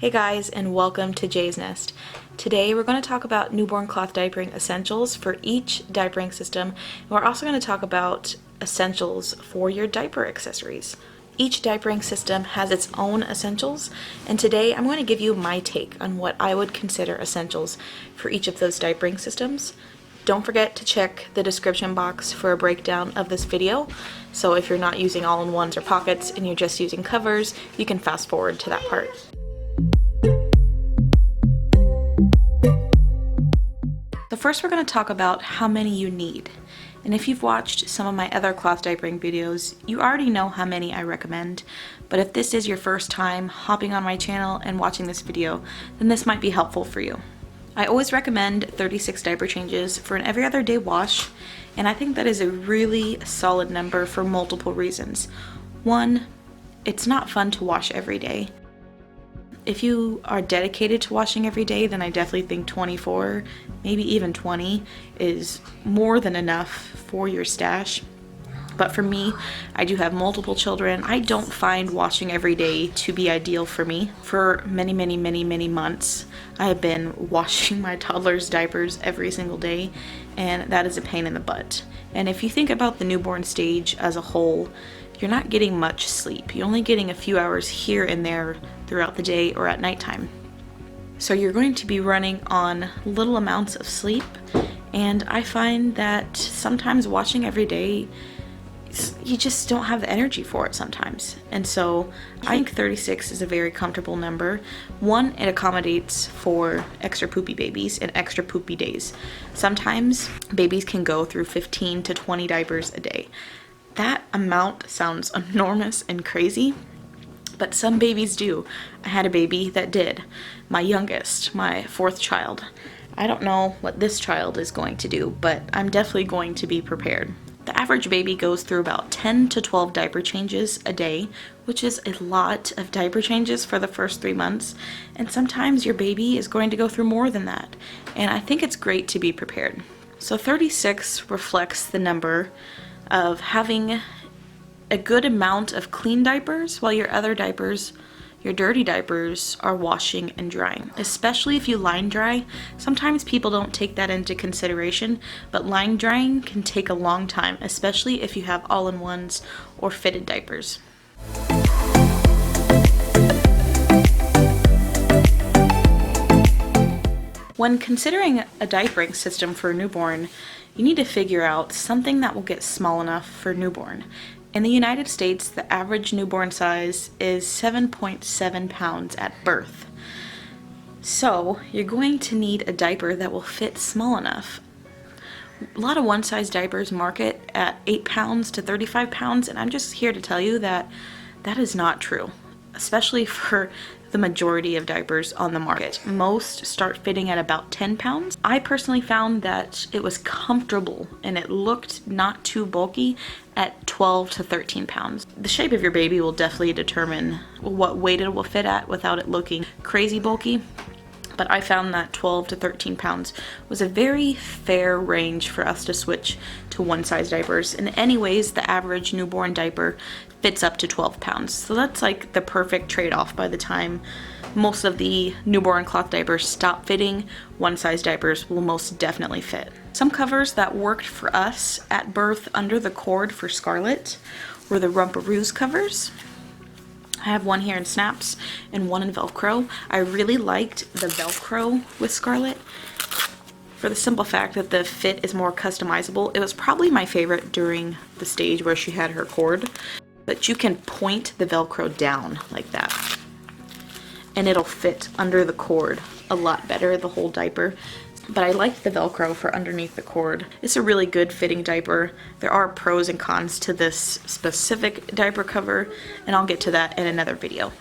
Hey guys, and welcome to Jay's Nest. Today we're going to talk about newborn cloth diapering essentials for each diapering system, and we're also going to talk about essentials for your diaper accessories. Each diapering system has its own essentials, and today I'm going to give you my take on what I would consider essentials for each of those diapering systems. Don't forget to check the description box for a breakdown of this video, so if you're not using all-in-ones or pockets and you're just using covers, you can fast forward to that part. So first we're going to talk about how many you need. And if you've watched some of my other cloth diapering videos, you already know how many I recommend. But if this is your first time hopping on my channel and watching this video, then this might be helpful for you. I always recommend 36 diaper changes for an every other day wash, and I think that is a really solid number for multiple reasons. One, it's not fun to wash every day. If you are dedicated to washing every day, then I definitely think 24, maybe even 20 is more than enough for your stash. But for me, I do have multiple children. I don't find washing every day to be ideal for me. For many months, I have been washing my toddler's diapers every single day, and that is a pain in the butt. And if you think about the newborn stage as a whole, you're not getting much sleep. You're only getting a few hours here and there throughout the day or at nighttime. So you're going to be running on little amounts of sleep, and I find that sometimes washing every day, you just don't have the energy for it sometimes. And so I think 36 is a very comfortable number. One, it accommodates for extra poopy babies and extra poopy days. Sometimes babies can go through 15 to 20 diapers a day. That amount sounds enormous and crazy, but some babies do. I had a baby that did. My youngest, my fourth child. I don't know what this child is going to do, but I'm definitely going to be prepared. The average baby goes through about 10 to 12 diaper changes a day, which is a lot of diaper changes for the first 3 months, and sometimes your baby is going to go through more than that, and I think it's great to be prepared. So 36 reflects the number of having a good amount of clean diapers while your other diapers, your dirty diapers, are washing and drying. Especially if you line dry. Sometimes people don't take that into consideration, but line drying can take a long time, especially if you have all-in-ones or fitted diapers. When considering a diapering system for a newborn, you need to figure out something that will get small enough for newborn. In the United States, the average newborn size is 7.7 pounds at birth. So you're going to need a diaper that will fit small enough. A lot of one-size diapers market at 8 pounds to 35 pounds, and I'm just here to tell you that that is not true, especially for the majority of diapers on the market. Most start fitting at about 10 pounds. I personally found that it was comfortable and it looked not too bulky at 12 to 13 pounds. The shape of your baby will definitely determine what weight it will fit at without it looking crazy bulky. But I found that 12 to 13 pounds was a very fair range for us to switch to one-size diapers. And anyways, the average newborn diaper fits up to 12 pounds. So that's like the perfect trade-off. By the time most of the newborn cloth diapers stop fitting, one-size diapers will most definitely fit. Some covers that worked for us at birth under the cord for Scarlett were the Rumparoo's covers. I have one here in snaps and one in Velcro. I really liked the Velcro with Scarlett for the simple fact that the fit is more customizable. It was probably my favorite during the stage where she had her cord, but you can point the Velcro down like that and it'll fit under the cord a lot better, the whole diaper. But I like the Velcro for underneath the cord. It's a really good fitting diaper. There are pros and cons to this specific diaper cover, and I'll get to that in another video.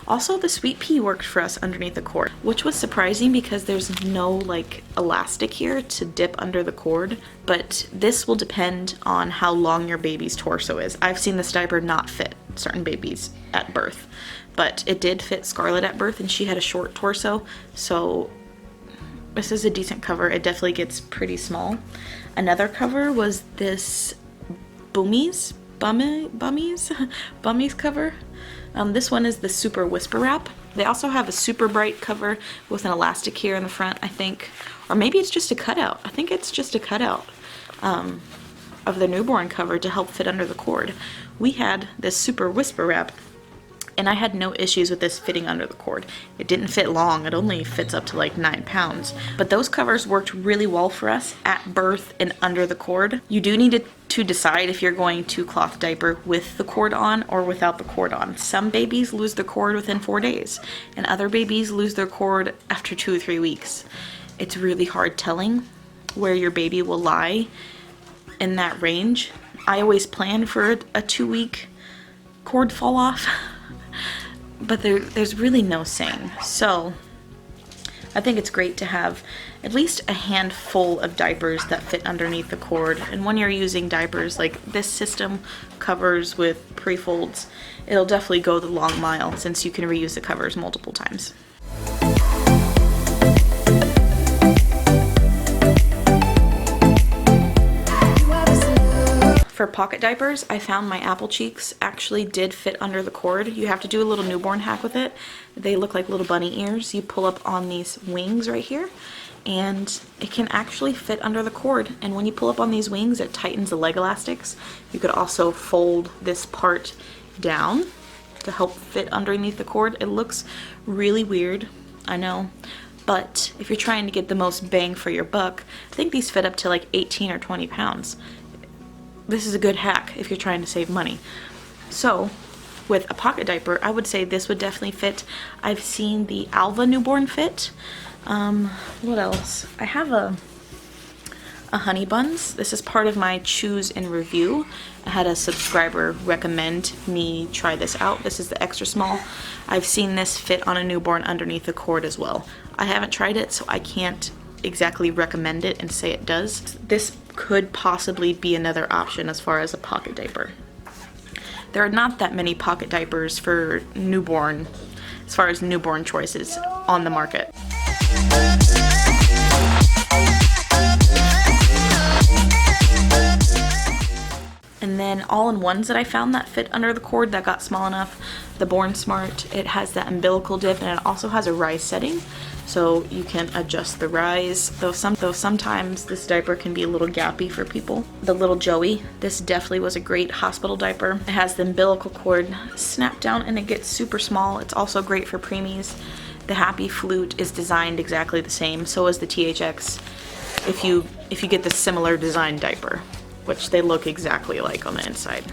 Also, the Sweet Pea worked for us underneath the cord, which was surprising because there's no like elastic here to dip under the cord, but this will depend on how long your baby's torso is. I've seen this diaper not fit certain babies at birth, but it did fit Scarlett at birth and she had a short torso, so this is a decent cover. It definitely gets pretty small. Another cover was this Bummies cover. This one is the Super Whisper Wrap. They also have a super bright cover with an elastic here in the front, I think. Or maybe it's just a cutout. I think it's just a cutout of the newborn cover to help fit under the cord. We had this super whisper wrap, and I had no issues with this fitting under the cord. It didn't fit long, it only fits up to like 9 pounds. But those covers worked really well for us at birth and under the cord. You do need to decide if you're going to cloth diaper with the cord on or without the cord on. Some babies lose their cord within 4 days, and other babies lose their cord after 2 or 3 weeks. It's really hard telling where your baby will lie in that range. I always plan for a 2-week cord fall off. But there's really no saying. So I think it's great to have at least a handful of diapers that fit underneath the cord. And when you're using diapers like this system, covers with prefolds, it'll definitely go the long mile since you can reuse the covers multiple times. For pocket diapers, I found my apple cheeks actually did fit under the cord. You have to do a little newborn hack with it. They look like little bunny ears. You pull up on these wings right here, and it can actually fit under the cord. And when you pull up on these wings, it tightens the leg elastics. You could also fold this part down to help fit underneath the cord. It looks really weird, I know. But if you're trying to get the most bang for your buck, I think these fit up to like 18 or 20 pounds. This is a good hack if you're trying to save money. So with a pocket diaper, I would say this would definitely fit. I've seen the Alva newborn fit. What else? I have a honey buns. This is part of my choose and review. I had a subscriber recommend me try this out. This is the extra small. I've seen this fit on a newborn underneath the cord as well. I haven't tried it, so I can't exactly recommend it and say it does. This could possibly be another option as far as a pocket diaper. There are not that many pocket diapers for newborn, as far as newborn choices on the market. And then all-in-ones that I found that fit under the cord that got small enough. The Born Smart, it has that umbilical dip, and it also has a rise setting, so you can adjust the rise. Though sometimes this diaper can be a little gappy for people. The Little Joey, this definitely was a great hospital diaper. It has the umbilical cord snap down and it gets super small. It's also great for preemies. The Happy Flute is designed exactly the same, so is the THX. If you get the similar design diaper, which they look exactly like on the inside.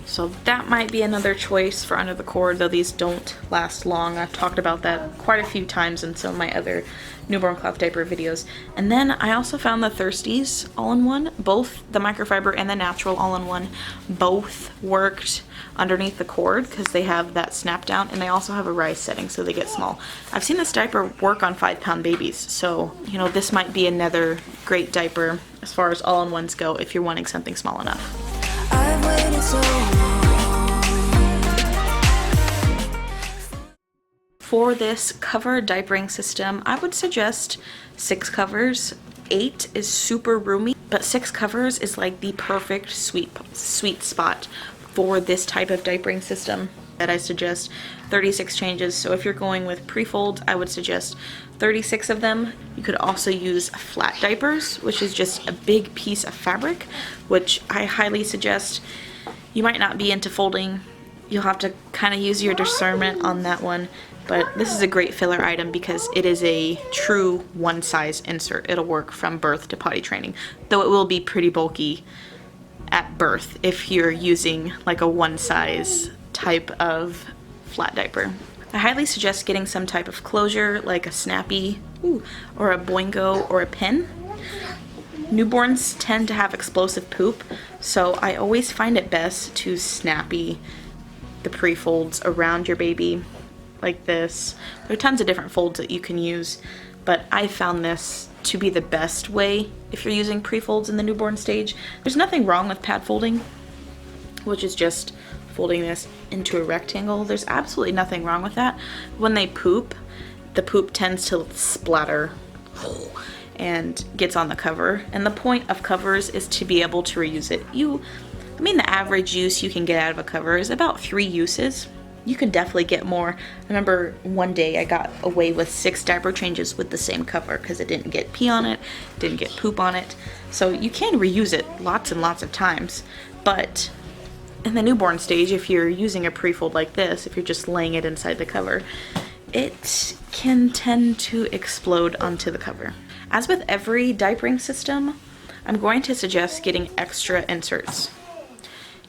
So that might be another choice for under the cord, though these don't last long. I've talked about that quite a few times in some of my other newborn cloth diaper videos. And then I also found the Thirsties all-in-one, both the microfiber and the natural all-in-one, both worked underneath the cord because they have that snap down, and they also have a rise setting so they get small. I've seen this diaper work on 5-pound babies, so you know, this might be another great diaper as far as all-in-ones go if you're wanting something small enough. I've waited so long. For this cover diapering system, I would suggest 6 covers. 8 is super roomy, but 6 covers is like the perfect sweet spot for this type of diapering system. That I suggest 36 changes. So if you're going with prefolds, I would suggest 36 of them. You could also use flat diapers, which is just a big piece of fabric, which I highly suggest. You might not be into folding. You'll have to kind of use your discernment on that one. But this is a great filler item because it is a true one-size insert. It'll work from birth to potty training, though it will be pretty bulky at birth if you're using like a one-size type of flat diaper. I highly suggest getting some type of closure like a snappy or a boingo or a pin. Newborns tend to have explosive poop, so I always find it best to snappy the prefolds around your baby like this. There are tons of different folds that you can use, but I found this to be the best way if you're using prefolds in the newborn stage. There's nothing wrong with pad folding, which is just folding this into a rectangle. There's absolutely nothing wrong with that. When they poop, the poop tends to splatter and gets on the cover, and the point of covers is to be able to reuse it. The average use you can get out of a cover is about 3 uses. you can definitely get more. I remember one day I got away with 6 diaper changes with the same cover because it didn't get pee on it, didn't get poop on it. So you can reuse it lots and lots of times. But in the newborn stage, if you're using a prefold like this, if you're just laying it inside the cover, it can tend to explode onto the cover. As with every diapering system, I'm going to suggest getting extra inserts.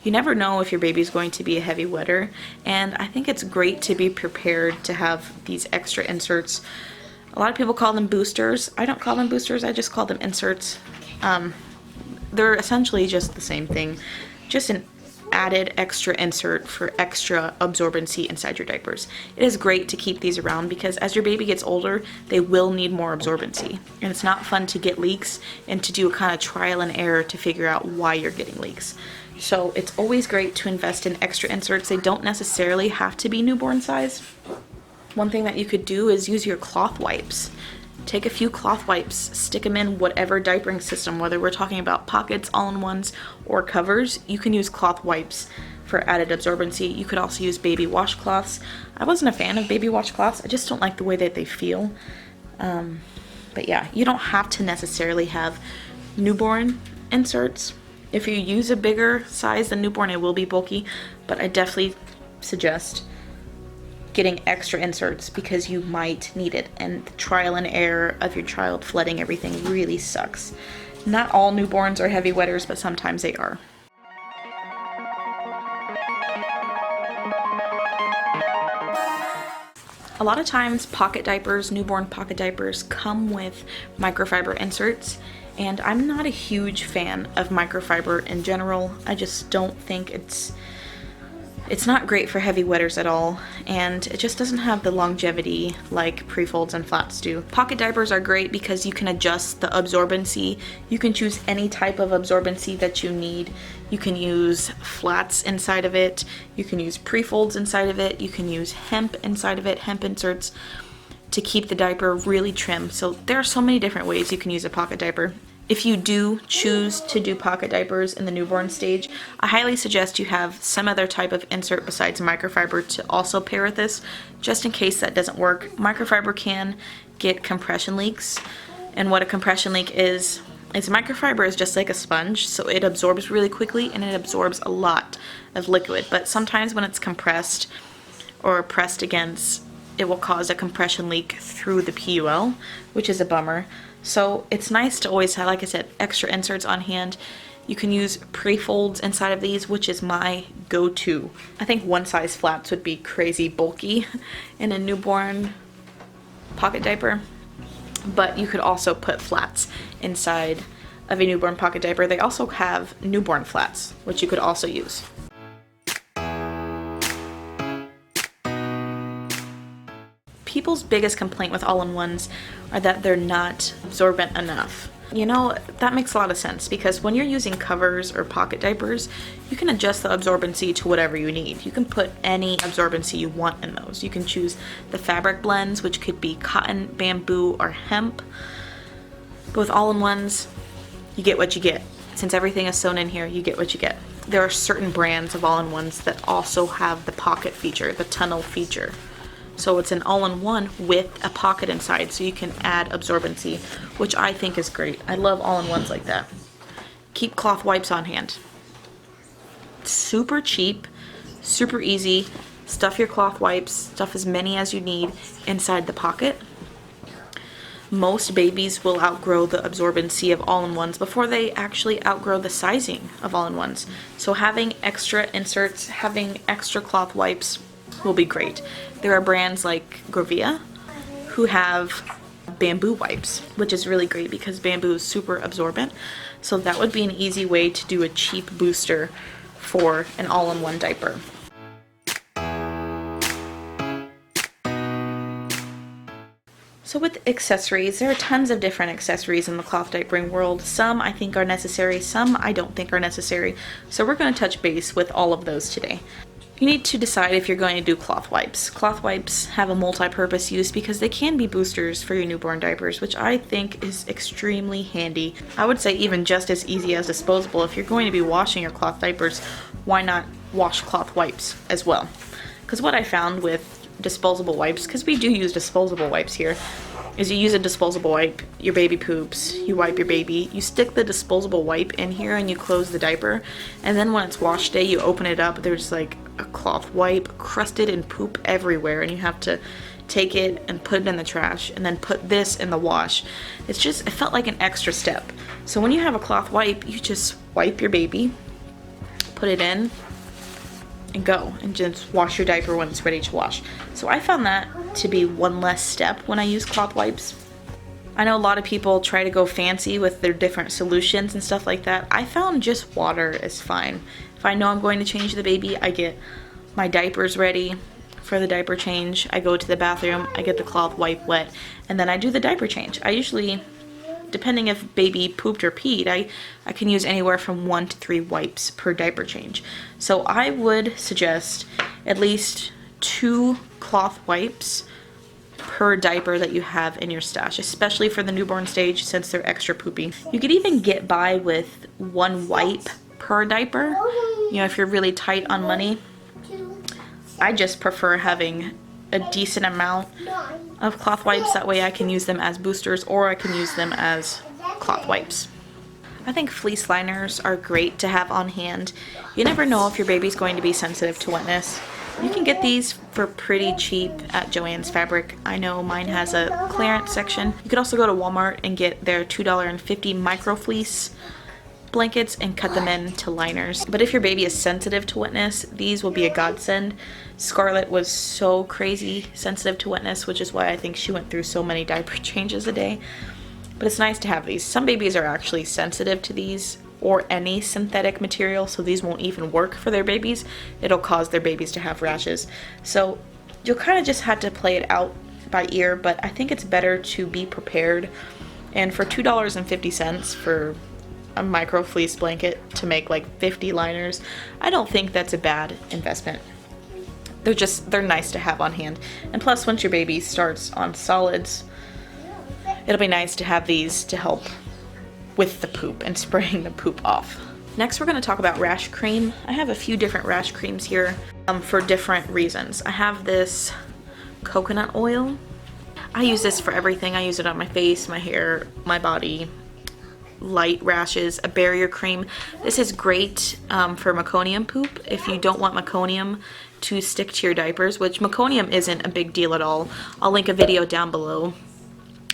You never know if your baby's going to be a heavy wetter, and I think it's great to be prepared to have these extra inserts. A lot of people call them boosters. I don't call them boosters, I just call them inserts. They're essentially just the same thing, just an added extra insert for extra absorbency inside your diapers. It is great to keep these around because as your baby gets older, they will need more absorbency. And it's not fun to get leaks and to do a kind of trial and error to figure out why you're getting leaks. So it's always great to invest in extra inserts. They don't necessarily have to be newborn size. One thing that you could do is use your cloth wipes. Take a few cloth wipes, stick them in whatever diapering system, whether we're talking about pockets, all-in-ones, or covers. You can use cloth wipes for added absorbency. You could also use baby washcloths. I wasn't a fan of baby washcloths. I just don't like the way that they feel. But yeah, you don't have to necessarily have newborn inserts. If you use a bigger size than newborn, it will be bulky, but I definitely suggest getting extra inserts because you might need it, and the trial and error of your child flooding everything really sucks. Not all newborns are heavy wetters, but sometimes they are. A lot of times pocket diapers, newborn pocket diapers, come with microfiber inserts, and I'm not a huge fan of microfiber in general. I just don't think it's not great for heavy wetters at all, and it just doesn't have the longevity like prefolds and flats do. Pocket diapers are great because you can adjust the absorbency. You can choose any type of absorbency that you need. You can use flats inside of it. You can use prefolds inside of it. You can use hemp inside of it, hemp inserts, to keep the diaper really trim. So there are so many different ways you can use a pocket diaper. If you do choose to do pocket diapers in the newborn stage, I highly suggest you have some other type of insert besides microfiber to also pair with this, just in case that doesn't work. Microfiber can get compression leaks, and what a compression leak is microfiber is just like a sponge, so it absorbs really quickly and it absorbs a lot of liquid, but sometimes when it's compressed or pressed against, it will cause a compression leak through the PUL, which is a bummer. So it's nice to always have, like I said, extra inserts on hand. You can use prefolds inside of these, which is my go-to. I think one size flats would be crazy bulky in a newborn pocket diaper, but you could also put flats inside of a newborn pocket diaper. They also have newborn flats, which you could also use. People's biggest complaint with all-in-ones are that they're not absorbent enough. You know, that makes a lot of sense because when you're using covers or pocket diapers, you can adjust the absorbency to whatever you need. You can put any absorbency you want in those. You can choose the fabric blends, which could be cotton, bamboo, or hemp. But with all-in-ones, you get what you get. Since everything is sewn in here, you get what you get. There are certain brands of all-in-ones that also have the pocket feature, the tunnel feature. So it's an all-in-one with a pocket inside, so you can add absorbency, which I think is great. I love all-in-ones like that. Keep cloth wipes on hand. Super cheap, super easy. Stuff your cloth wipes, stuff as many as you need inside the pocket. Most babies will outgrow the absorbency of all-in-ones before they actually outgrow the sizing of all-in-ones. So having extra inserts, having extra cloth wipes will be great. There are brands like Grovia who have bamboo wipes, which is really great because bamboo is super absorbent. So that would be an easy way to do a cheap booster for an all-in-one diaper. So with accessories, there are tons of different accessories in the cloth diapering world. Some I think are necessary, some I don't think are necessary. So we're going to touch base with all of those today. You need to decide if you're going to do cloth wipes. Cloth wipes have a multi-purpose use because they can be boosters for your newborn diapers, which I think is extremely handy. I would say even just as easy as disposable. If you're going to be washing your cloth diapers, why not wash cloth wipes as well? Because what I found with disposable wipes, because we do use disposable wipes here, is you use a disposable wipe, your baby poops, you wipe your baby, you stick the disposable wipe in here and you close the diaper, and then when it's wash day you open it up, there's like a cloth wipe crusted in poop everywhere, and you have to take it and put it in the trash and then put this in the wash. It felt like an extra step. So when you have a cloth wipe, you just wipe your baby, put it in, and go and just wash your diaper when it's ready to wash. So I found that to be one less step when I use cloth wipes. I know a lot of people try to go fancy with their different solutions and stuff like that. I found just water is fine. If I know I'm going to change the baby, I get my diapers ready for the diaper change. I go to the bathroom, I get the cloth wipe wet, and then I do the diaper change. I usually, depending if baby pooped or peed, I can use anywhere from 1 to 3 wipes per diaper change. So I would suggest at least 2 cloth wipes per diaper that you have in your stash, especially for the newborn stage since they're extra poopy. You could even get by with 1 wipe per diaper, you know, if you're really tight on money. I just prefer having a decent amount of cloth wipes, that way I can use them as boosters or I can use them as cloth wipes. I think fleece liners are great to have on hand. You never know if your baby's going to be sensitive to wetness. You can get these for pretty cheap at Joann's Fabric. I know mine has a clearance section. You could also go to Walmart and get their $2.50 micro fleece blankets and cut them into liners. But if your baby is sensitive to wetness, these will be a godsend. Scarlett was so crazy sensitive to wetness, which is why I think she went through so many diaper changes a day. But it's nice to have these. Some babies are actually sensitive to these or any synthetic material, so these won't even work for their babies. It'll cause their babies to have rashes. So you'll kind of just have to play it out by ear, but I think it's better to be prepared. And for $2.50 for a micro fleece blanket to make like 50 liners, I don't think that's a bad investment. They're nice to have on hand. And plus, once your baby starts on solids, it'll be nice to have these to help with the poop and spraying the poop off. Next, we're going to talk about Rash cream. I have a few different Rash creams here for different reasons. I have this coconut oil. I use this for everything. I use it on my face, my hair, my body. Light rashes, a barrier cream. This is great for meconium poop if you don't want meconium to stick to your diapers, which meconium isn't a big deal at all. I'll link a video down below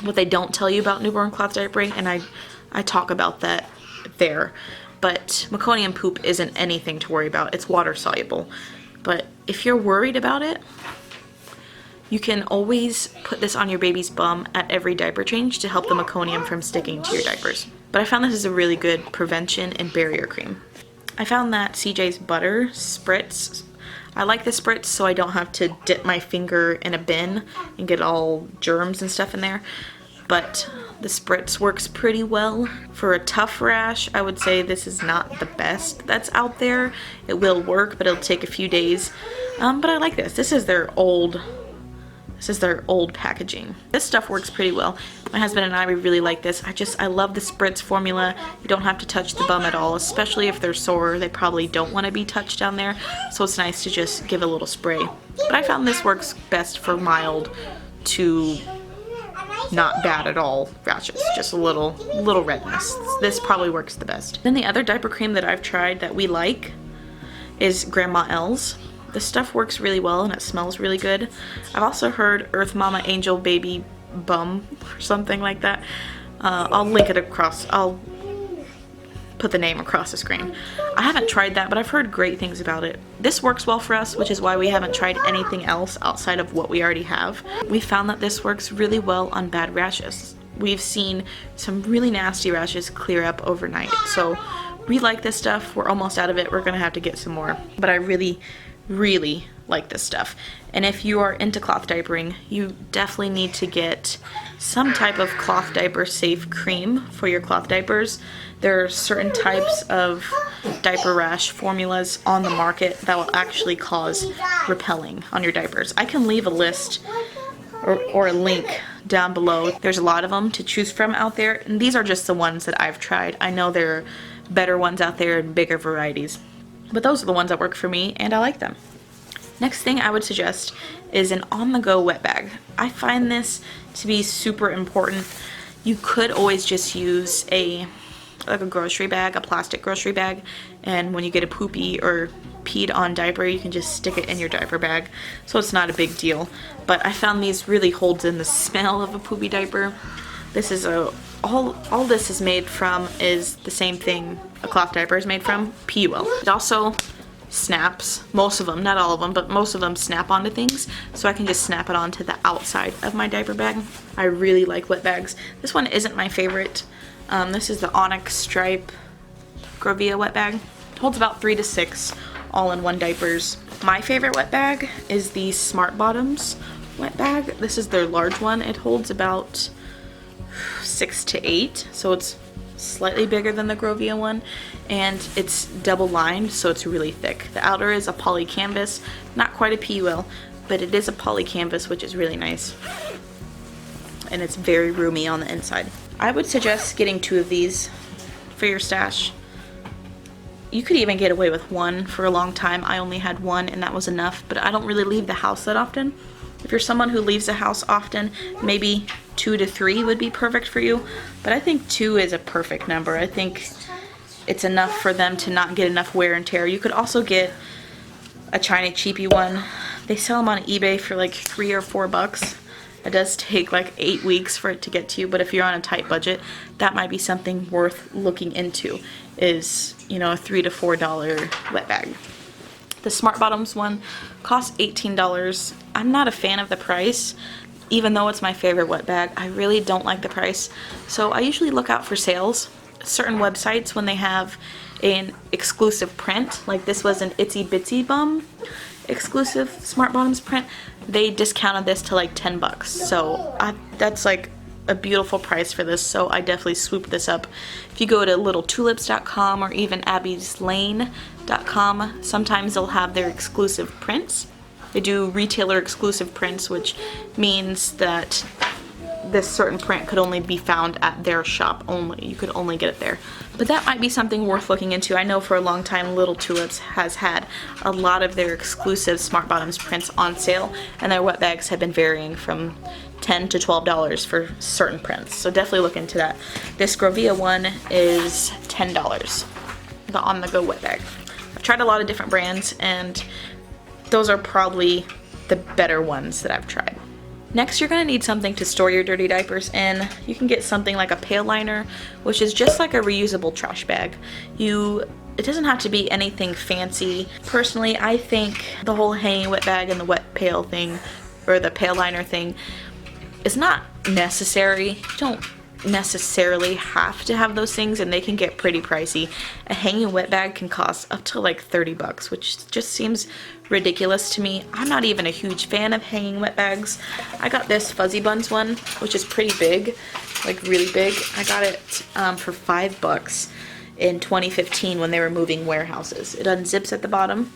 what they don't tell you about newborn cloth diapering, and I talk about that there. But meconium poop isn't anything to worry about. It's water soluble. But if you're worried about it, you can always put this on your baby's bum at every diaper change to help the meconium from sticking to your diapers. But I found this is a really good prevention and barrier cream. I found that CJ's butter spritz. I like the spritz so I don't have to dip my finger in a bin and get all germs and stuff in there. But the spritz works pretty well. For a tough rash, I would say this is not the best that's out there. It will work, but it'll take a few days. But I like this. This is their old packaging. This stuff works pretty well. My husband and I, we really like this. I love the spritz formula. You don't have to touch the bum at all, especially if they're sore. They probably don't want to be touched down there, so it's nice to just give a little spray. But I found this works best for mild to not bad at all rashes, just a little redness. This probably works the best. Then the other diaper cream that I've tried that we like is Grandma L's. The stuff works really well and it smells really good. I've also heard Earth Mama Angel Baby Bum or something like that. I'll link it across. I'll put the name across the screen. I haven't tried that, but I've heard great things about it. This works well for us, which is why we haven't tried anything else outside of what we already have. We found that this works really well on bad rashes. We've seen some really nasty rashes clear up overnight. So we like this stuff. We're almost out of it. We're gonna have to get some more. But I really like this stuff. And if you are into cloth diapering, you definitely need to get some type of cloth diaper safe cream for your cloth diapers. There are certain types of diaper rash formulas on the market that will actually cause repelling on your diapers. I can leave a list or a link down below. There's a lot of them to choose from out there, and these are just the ones that I've tried. I know there are better ones out there and bigger varieties, but those are the ones that work for me and I like them. Next thing I would suggest is an on-the-go wet bag. I find this to be super important. You could always just use like a grocery bag, a plastic grocery bag, and when you get a poopy or peed on diaper, you can just stick it in your diaper bag, so it's not a big deal. But I found these really holds in the smell of a poopy diaper. This is all this is made from is the same thing a cloth diaper is made from, pee well. It also snaps, most of them, not all of them, but most of them snap onto things, so I can just snap it onto the outside of my diaper bag. I really like wet bags. This one isn't my favorite. This is the Onyx Stripe Grovia wet bag. It holds about 3 to 6 all-in-one diapers. My favorite wet bag is the Smart Bottoms wet bag. This is their large one. It holds about 6 to 8, so it's slightly bigger than the Grovia one, and it's double lined, so it's really thick. The outer is a poly canvas, not quite a PUL, but it is a poly canvas, which is really nice, and it's very roomy on the inside. I would suggest getting 2 of these for your stash. You could even get away with 1 for a long time. I only had 1 and that was enough, but I don't really leave the house that often. If you're someone who leaves the house often, maybe 2 to 3 would be perfect for you, but I think 2 is a perfect number. I think it's enough for them to not get enough wear and tear. You could also get a China cheapy one. They sell them on eBay for like $3 or $4. It does take like 8 weeks for it to get to you, but if you're on a tight budget, that might be something worth looking into, is, you know, a $3 to $4 wet bag. The Smart Bottoms one costs $18. I'm not a fan of the price, even though it's my favorite wet bag. I really don't like the price, so I usually look out for sales. Certain websites, when they have an exclusive print, like this was an Itsy Bitsy Bum exclusive Smart Bottoms print, they discounted this to like 10 bucks. So that's like a beautiful price for this, so I definitely swooped this up. If you go to littletulips.com or even abbeyslane.com, sometimes they'll have their exclusive prints. They do retailer exclusive prints, which means that this certain print could only be found at their shop only. You could only get it there. But that might be something worth looking into. I know for a long time Little Tulips has had a lot of their exclusive Smart Bottoms prints on sale, and their wet bags have been varying from $10 to $12 for certain prints. So definitely look into that. This Grovia one is $10, the on-the-go wet bag. I've tried a lot of different brands, and those are probably the better ones that I've tried. Next, you're going to need something to store your dirty diapers in. You can get something like a pail liner, which is just like a reusable trash bag. It doesn't have to be anything fancy. Personally, I think the whole hanging wet bag and the wet pail thing, or the pail liner thing, is not necessary. You don't necessarily have to have those things, and they can get pretty pricey. A hanging wet bag can cost up to like 30 bucks, which just seems ridiculous to me. I'm not even a huge fan of hanging wet bags. I got this Fuzzy Buns one, which is pretty big, like really big. I got it for $5 in 2015 when they were moving warehouses. It unzips at the bottom,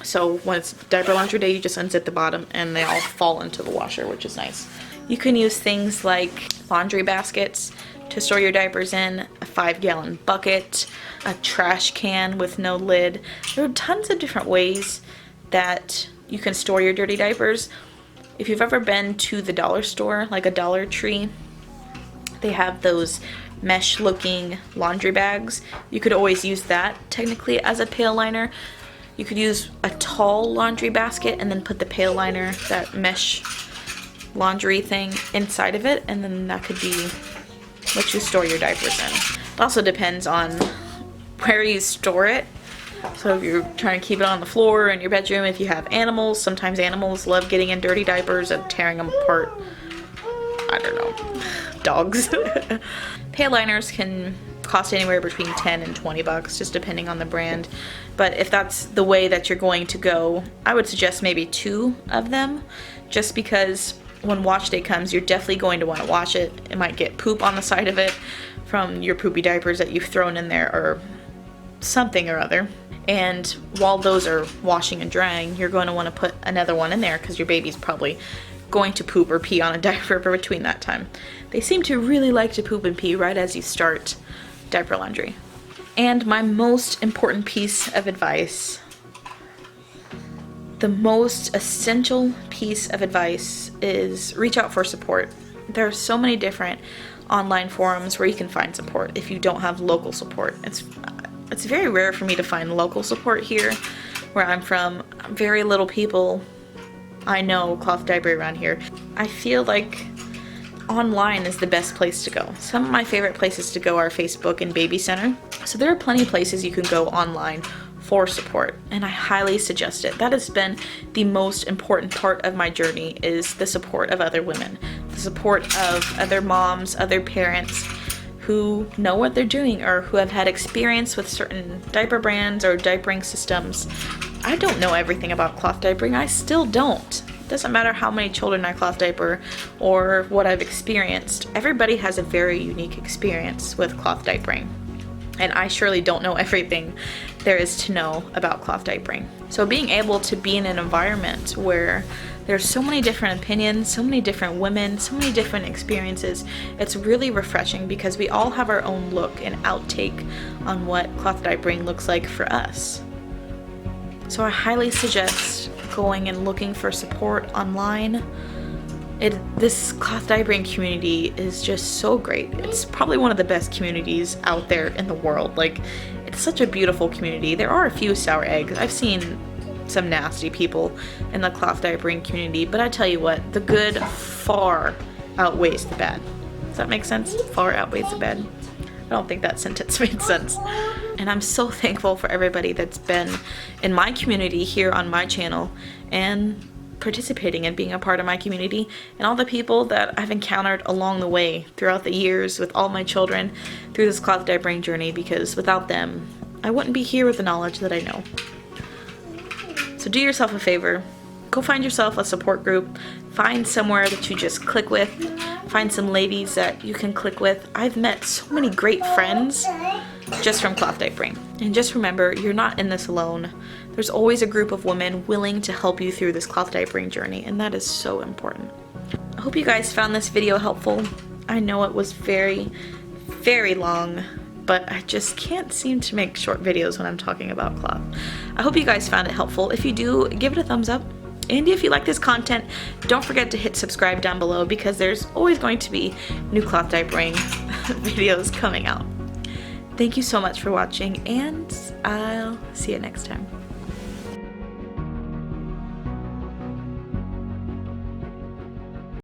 so when it's diaper laundry day, you just unzip the bottom and they all fall into the washer, which is nice. You can use things like laundry baskets to store your diapers in, a 5-gallon bucket, a trash can with no lid. There are tons of different ways that you can store your dirty diapers. If you've ever been to the dollar store, like a Dollar Tree, they have those mesh looking laundry bags. You could always use that technically as a pail liner. You could use a tall laundry basket and then put the pail liner, that mesh laundry thing, inside of it, and then that could be what you store your diapers in. It also depends on where you store it. So if you're trying to keep it on the floor in your bedroom, if you have animals, sometimes animals love getting in dirty diapers and tearing them apart. I don't know. Dogs. Pail liners can cost anywhere between 10 and 20 bucks, just depending on the brand. But if that's the way that you're going to go, I would suggest maybe 2 of them, just because when wash day comes, you're definitely going to want to wash it. It might get poop on the side of it from your poopy diapers that you've thrown in there or something or other. And while those are washing and drying, you're going to want to put another one in there because your baby's probably going to poop or pee on a diaper between that time. They seem to really like to poop and pee right as you start diaper laundry. And my most important piece of advice, The most essential piece of advice is reach out for support. There are so many different online forums where you can find support if you don't have local support. It's very rare for me to find local support here where I'm from. Very little people I know cloth diaper around here. I feel like online is the best place to go. Some of my favorite places to go are Facebook and Baby Center. So there are plenty of places you can go online for support, and I highly suggest it. That has been the most important part of my journey, is the support of other women, the support of other moms, other parents who know what they're doing or who have had experience with certain diaper brands or diapering systems. I don't know everything about cloth diapering. I still don't. It doesn't matter how many children I cloth diaper or what I've experienced. Everybody has a very unique experience with cloth diapering, and I surely don't know everything there is to know about cloth diapering. So being able to be in an environment where there's so many different opinions, so many different women, so many different experiences, it's really refreshing because we all have our own look and outtake on what cloth diapering looks like for us. So I highly suggest going and looking for support online. This cloth diapering community is just so great. It's probably one of the best communities out there in the world. Like, it's such a beautiful community. There are a few sour eggs. I've seen some nasty people in the cloth diapering community, but I tell you what, the good far outweighs the bad. Does that make sense? Far outweighs the bad. I don't think that sentence made sense. And I'm so thankful for everybody that's been in my community here on my channel and participating and being a part of my community, and all the people that I've encountered along the way throughout the years with all my children through this cloth diapering journey, because without them I wouldn't be here with the knowledge that I know. So do yourself a favor, go find yourself a support group, find somewhere that you just click with, find some ladies that you can click with. I've met so many great friends just from cloth diapering. And just remember, you're not in this alone. There's always a group of women willing to help you through this cloth diapering journey, and that is so important. I hope you guys found this video helpful. I know it was very, very long, but I just can't seem to make short videos when I'm talking about cloth. I hope you guys found it helpful. If you do, give it a thumbs up. And if you like this content, don't forget to hit subscribe down below, because there's always going to be new cloth diapering videos coming out. Thank you so much for watching, and I'll see you next time.